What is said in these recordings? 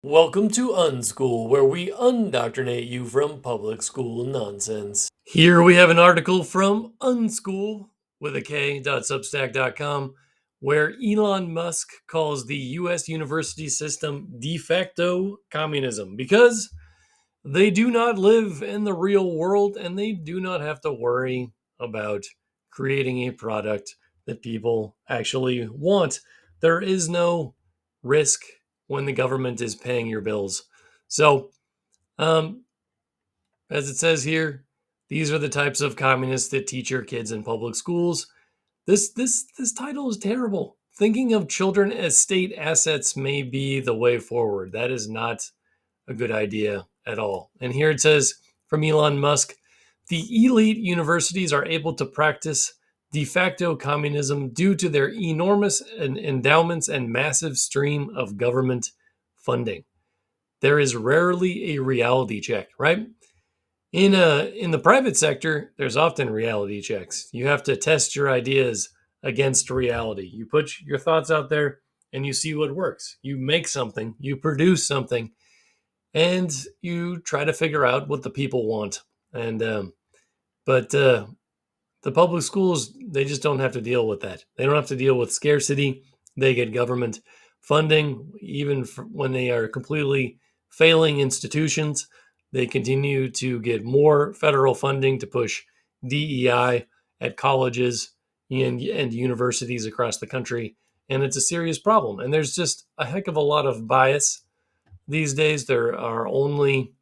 Welcome to Unschool, where we undoctrinate you from public school nonsense. Here we have an article from Unschool with a K.substack.com where Elon Musk calls the US university system de facto communism because they do not live in the real world and they do not have to worry about creating a product that people actually want. There is no risk when the government is paying your bills. So, as it says here, these are the types of communists that teach your kids in public schools. This title is terrible. Thinking of children as state assets may be the way forward. That is not a good idea at all. And here it says from Elon Musk, the elite universities are able to practice de facto communism due to their enormous endowments and massive stream of government funding. There is rarely a reality check, right? In the private sector, there's often reality checks. You have to test your ideas against reality. You put your thoughts out there and you see what works. You make something, you produce something, and you try to figure out what the people want. But the public schools, they just don't have to deal with that. They don't have to deal with scarcity. They get government funding, even when they are completely failing institutions. They continue to get more federal funding to push DEI at colleges and universities across the country. And it's a serious problem. And there's just a heck of a lot of bias these days. There are only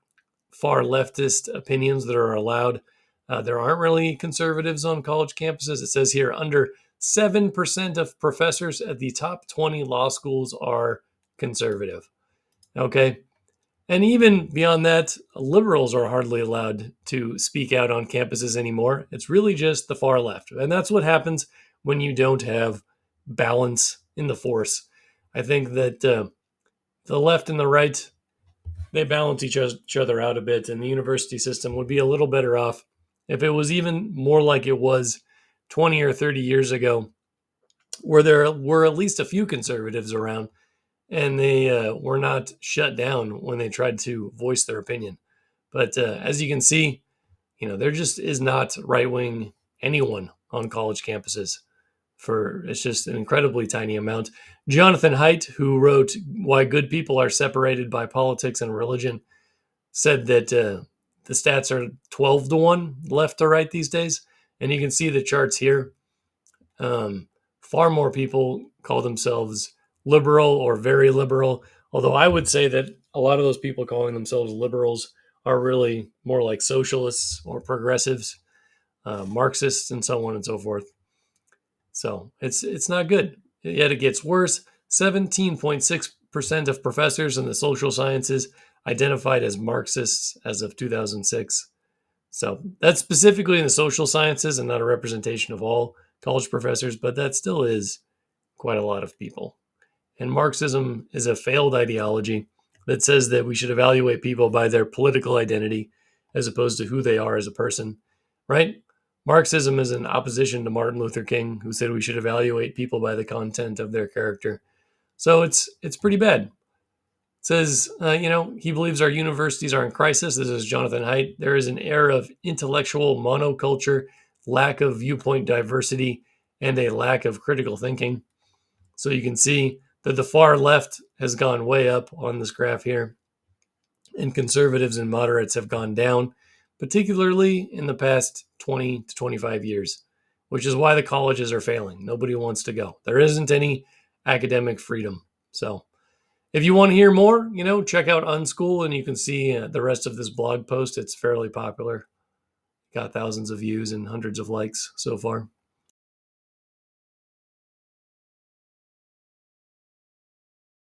far leftist opinions that are allowed. There aren't really conservatives on college campuses. It says here under 7% of professors at the top 20 law schools are conservative. Okay. And even beyond that, liberals are hardly allowed to speak out on campuses anymore. It's really just the far left. And that's what happens when you don't have balance in the force. I think that the left and the right, they balance each other out a bit, and the university system would be a little better off if it was even more like it was 20 or 30 years ago, where there were at least a few conservatives around and they were not shut down when they tried to voice their opinion. But as you can see, there just is not right-wing anyone on college campuses. It's just an incredibly tiny amount. Jonathan Haidt, who wrote Why Good People Are Separated by Politics and Religion, said that the stats are 12-1 left to right these days. And you can see the charts here. Far more people call themselves liberal or very liberal, although I would say that a lot of those people calling themselves liberals are really more like socialists or progressives, Marxists, and so on and so forth. So it's not good. Yet it gets worse. 17.6% of professors in the social sciences identified as Marxists as of 2006. So that's specifically in the social sciences and not a representation of all college professors, but that still is quite a lot of people. And Marxism is a failed ideology that says that we should evaluate people by their political identity as opposed to who they are as a person, right? Marxism is in opposition to Martin Luther King, who said we should evaluate people by the content of their character. So it's pretty bad. It says, he believes our universities are in crisis. This is Jonathan Haidt. There is an era of intellectual monoculture, lack of viewpoint diversity, and a lack of critical thinking. So you can see that the far left has gone way up on this graph here, and conservatives and moderates have gone down, particularly in the past 20 to 25 years, which is why the colleges are failing. Nobody wants to go. There isn't any academic freedom. So if you want to hear more, check out Unschool, and you can see the rest of this blog post. It's fairly popular. Got thousands of views and hundreds of likes so far.